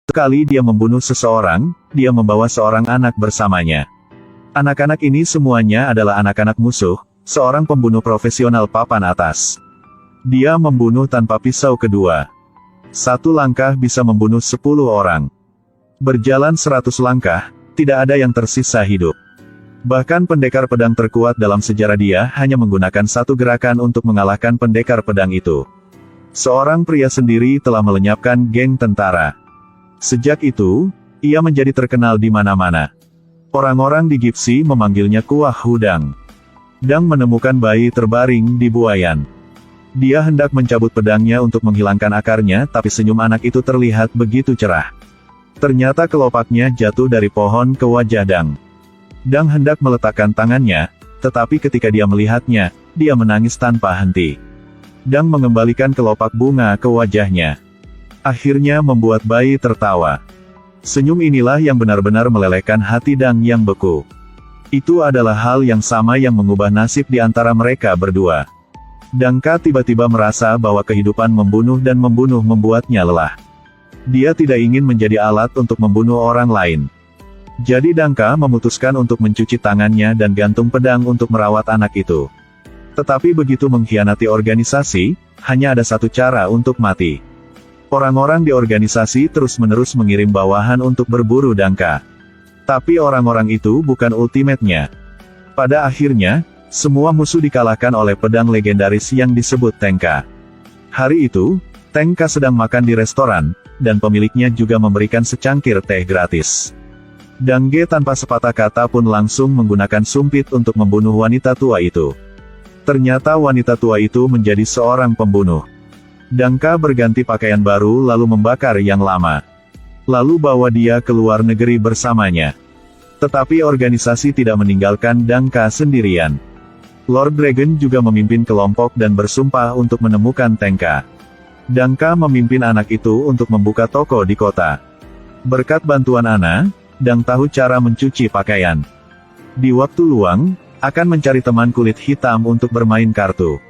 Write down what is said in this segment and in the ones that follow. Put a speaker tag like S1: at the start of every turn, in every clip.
S1: Sekali dia membunuh seseorang, dia membawa seorang anak bersamanya. Anak-anak ini semuanya adalah anak-anak musuh, seorang pembunuh profesional papan atas. Dia membunuh tanpa pisau kedua. Satu langkah bisa membunuh 10 orang. Berjalan 100 langkah, tidak ada yang tersisa hidup. Bahkan pendekar pedang terkuat dalam sejarah dia hanya menggunakan satu gerakan untuk mengalahkan pendekar pedang itu. Seorang pria sendiri telah melenyapkan geng tentara. Sejak itu, ia menjadi terkenal di mana-mana. Orang-orang di Gipsy memanggilnya Kuah Hudang. Dang menemukan bayi terbaring di buayan. Dia hendak mencabut pedangnya untuk menghilangkan akarnya, tapi senyum anak itu terlihat begitu cerah. Ternyata kelopaknya jatuh dari pohon ke wajah Dang. Dang hendak meletakkan tangannya, tetapi ketika dia melihatnya, dia menangis tanpa henti. Dang mengembalikan kelopak bunga ke wajahnya. Akhirnya membuat bayi tertawa. Senyum inilah yang benar-benar melelehkan hati Dang yang beku. Itu adalah hal yang sama yang mengubah nasib di antara mereka berdua. Dangka tiba-tiba merasa bahwa kehidupan membunuh dan membunuh membuatnya lelah. Dia tidak ingin menjadi alat untuk membunuh orang lain. Jadi Dangka memutuskan untuk mencuci tangannya dan gantung pedang untuk merawat anak itu. Tetapi begitu mengkhianati organisasi, hanya ada satu cara untuk mati. Orang-orang di organisasi terus-menerus mengirim bawahan untuk berburu Dangka. Tapi orang-orang itu bukan ultimate-nya. Pada akhirnya, semua musuh dikalahkan oleh pedang legendaris yang disebut Tenka. Hari itu, Tenka sedang makan di restoran, dan pemiliknya juga memberikan secangkir teh gratis. Dangge tanpa sepatah kata pun langsung menggunakan sumpit untuk membunuh wanita tua itu. Ternyata wanita tua itu menjadi seorang pembunuh. Dangka berganti pakaian baru lalu membakar yang lama. Lalu bawa dia ke luar negeri bersamanya. Tetapi organisasi tidak meninggalkan Dangka sendirian. Lord Dragon juga memimpin kelompok dan bersumpah untuk menemukan Tenka. Dangka memimpin anak itu untuk membuka toko di kota. Berkat bantuan Ana, Dang tahu cara mencuci pakaian. Di waktu luang, akan mencari teman kulit hitam untuk bermain kartu.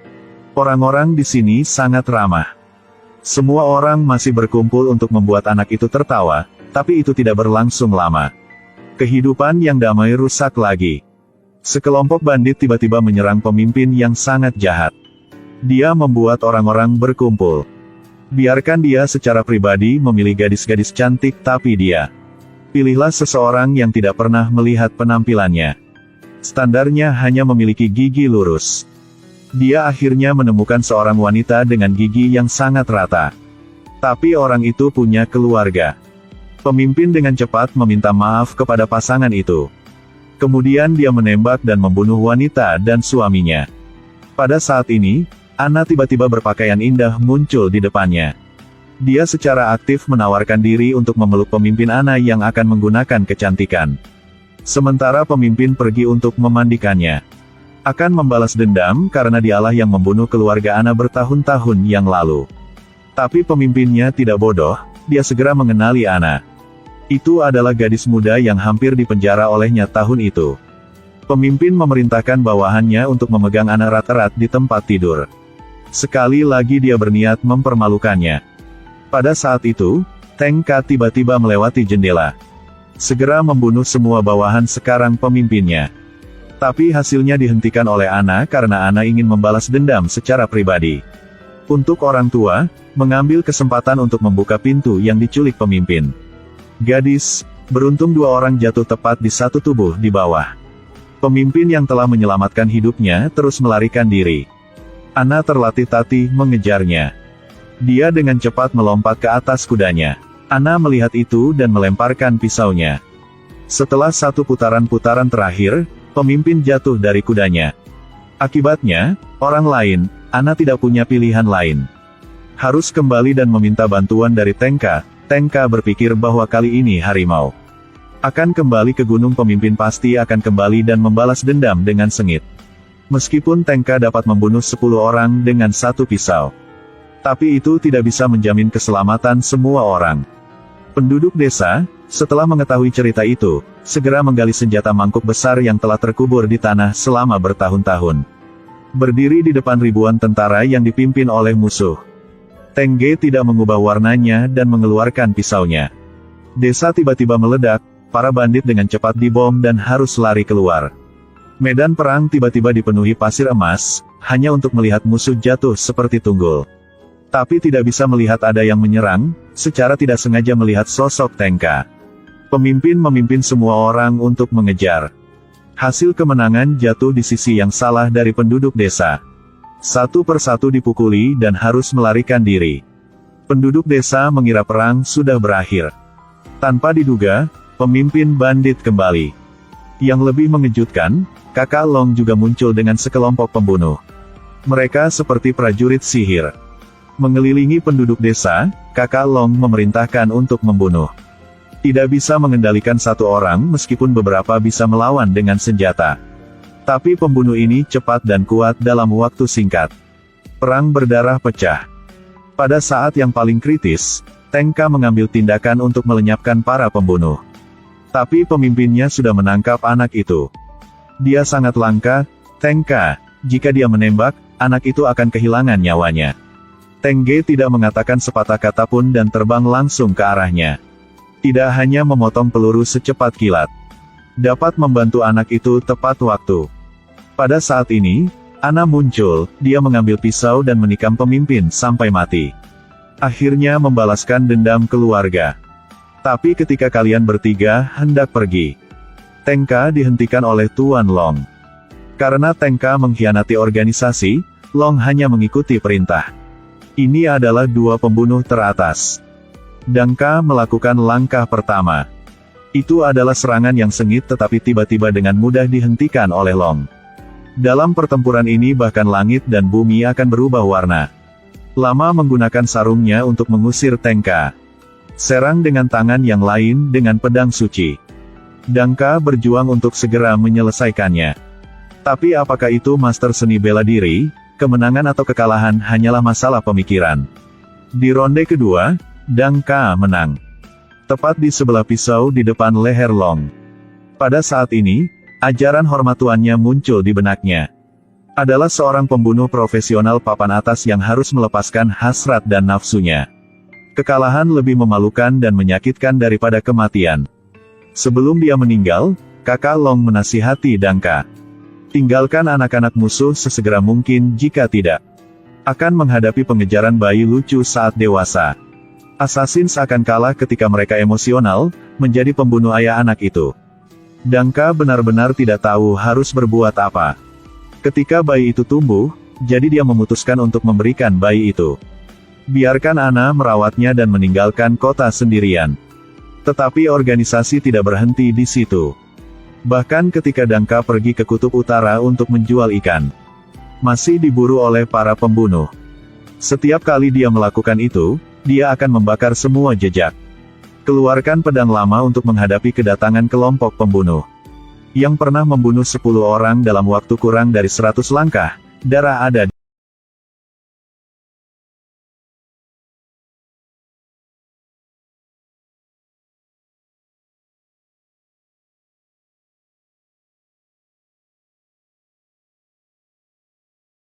S1: Orang-orang di sini sangat ramah. Semua orang masih berkumpul untuk membuat anak itu tertawa, tapi itu tidak berlangsung lama. Kehidupan yang damai rusak lagi. Sekelompok bandit tiba-tiba menyerang pemimpin yang sangat jahat. Dia membuat orang-orang berkumpul. Biarkan dia secara pribadi memilih gadis-gadis cantik, tapi dia pilihlah seseorang yang tidak pernah melihat penampilannya. Standarnya hanya memiliki gigi lurus. Dia akhirnya menemukan seorang wanita dengan gigi yang sangat rata. Tapi orang itu punya keluarga. Pemimpin dengan cepat meminta maaf kepada pasangan itu. Kemudian dia menembak dan membunuh wanita dan suaminya. Pada saat ini, Ana tiba-tiba berpakaian indah muncul di depannya. Dia secara aktif menawarkan diri untuk memeluk pemimpin Ana yang akan menggunakan kecantikan. Sementara pemimpin pergi untuk memandikannya. Akan membalas dendam karena dialah yang membunuh keluarga Ana bertahun-tahun yang lalu. Tapi pemimpinnya tidak bodoh, dia segera mengenali Ana. Itu adalah gadis muda yang hampir dipenjara olehnya tahun itu. Pemimpin memerintahkan bawahannya untuk memegang Ana erat-erat di tempat tidur. Sekali lagi dia berniat mempermalukannya. Pada saat itu, Tenka tiba-tiba melewati jendela. Segera membunuh semua bawahan sekarang pemimpinnya. Tapi hasilnya dihentikan oleh Ana karena Ana ingin membalas dendam secara pribadi. Untuk orang tua, mengambil kesempatan untuk membuka pintu yang diculik pemimpin. Gadis, beruntung 2 orang jatuh tepat di satu tubuh di bawah. Pemimpin yang telah menyelamatkan hidupnya terus melarikan diri. Ana terlatih-tatih mengejarnya. Dia dengan cepat melompat ke atas kudanya. Ana melihat itu dan melemparkan pisaunya. Setelah satu putaran-putaran terakhir, pemimpin jatuh dari kudanya. Akibatnya, orang lain, Ana tidak punya pilihan lain. Harus kembali dan meminta bantuan dari Tenka. Tenka berpikir bahwa kali ini harimau akan kembali ke gunung, pemimpin pasti akan kembali dan membalas dendam dengan sengit. Meskipun Tenka dapat membunuh 10 orang dengan satu pisau. Tapi itu tidak bisa menjamin keselamatan semua orang. Penduduk desa, setelah mengetahui cerita itu, segera menggali senjata mangkuk besar yang telah terkubur di tanah selama bertahun-tahun. Berdiri di depan ribuan tentara yang dipimpin oleh musuh. Tengge tidak mengubah warnanya dan mengeluarkan pisaunya. Desa tiba-tiba meledak, para bandit dengan cepat dibom dan harus lari keluar. Medan perang tiba-tiba dipenuhi pasir emas, hanya untuk melihat musuh jatuh seperti tunggul. Tapi tidak bisa melihat ada yang menyerang, secara tidak sengaja melihat sosok Tengka. Pemimpin memimpin semua orang untuk mengejar. Hasil kemenangan jatuh di sisi yang salah dari penduduk desa. Satu persatu dipukuli dan harus melarikan diri. Penduduk desa mengira perang sudah berakhir. Tanpa diduga, pemimpin bandit kembali. Yang lebih mengejutkan, Kakak Long juga muncul dengan sekelompok pembunuh. Mereka seperti prajurit sihir. Mengelilingi penduduk desa, Kakak Long memerintahkan untuk membunuh. Tidak bisa mengendalikan satu orang meskipun beberapa bisa melawan dengan senjata. Tapi pembunuh ini cepat dan kuat dalam waktu singkat. Perang berdarah pecah. Pada saat yang paling kritis, Tengka mengambil tindakan untuk melenyapkan para pembunuh. Tapi pemimpinnya sudah menangkap anak itu. Dia sangat langka, Tengka, jika dia menembak, anak itu akan kehilangan nyawanya. Tengge tidak mengatakan sepatah kata pun dan terbang langsung ke arahnya. Tidak hanya memotong peluru secepat kilat. Dapat membantu anak itu tepat waktu. Pada saat ini, Ana muncul, dia mengambil pisau dan menikam pemimpin sampai mati. Akhirnya membalaskan dendam keluarga. Tapi ketika kalian bertiga hendak pergi, Tengka dihentikan oleh Tuan Long. Karena Tengka mengkhianati organisasi, Long hanya mengikuti perintah. Ini adalah dua pembunuh teratas. Dangka melakukan langkah pertama. Itu adalah serangan yang sengit tetapi tiba-tiba dengan mudah dihentikan oleh Long. Dalam pertempuran ini bahkan langit dan bumi akan berubah warna. Lama menggunakan sarungnya untuk mengusir Tengka. Serang dengan tangan yang lain dengan pedang suci. Dangka berjuang untuk segera menyelesaikannya. Tapi apakah itu master seni bela diri, kemenangan atau kekalahan hanyalah masalah pemikiran. Di ronde kedua, Dangka menang. Tepat di sebelah pisau di depan leher Long. Pada saat ini, ajaran hormat tuannya muncul di benaknya. Adalah seorang pembunuh profesional papan atas yang harus melepaskan hasrat dan nafsunya. Kekalahan lebih memalukan dan menyakitkan daripada kematian. Sebelum dia meninggal, Kakak Long menasihati Dangka. Tinggalkan anak-anak musuh sesegera mungkin jika tidak. Akan menghadapi pengejaran bayi lucu saat dewasa. Assassins akan kalah ketika mereka emosional, menjadi pembunuh ayah anak itu. Dangka benar-benar tidak tahu harus berbuat apa. Ketika bayi itu tumbuh, jadi dia memutuskan untuk memberikan bayi itu. Biarkan Ana merawatnya dan meninggalkan kota sendirian. Tetapi organisasi tidak berhenti di situ. Bahkan ketika Dangka pergi ke kutub utara untuk menjual ikan, masih diburu oleh para pembunuh. Setiap kali dia melakukan itu, dia akan membakar semua jejak. Keluarkan pedang lama untuk menghadapi kedatangan kelompok pembunuh. Yang pernah membunuh 10 orang dalam waktu kurang dari 100 langkah, darah ada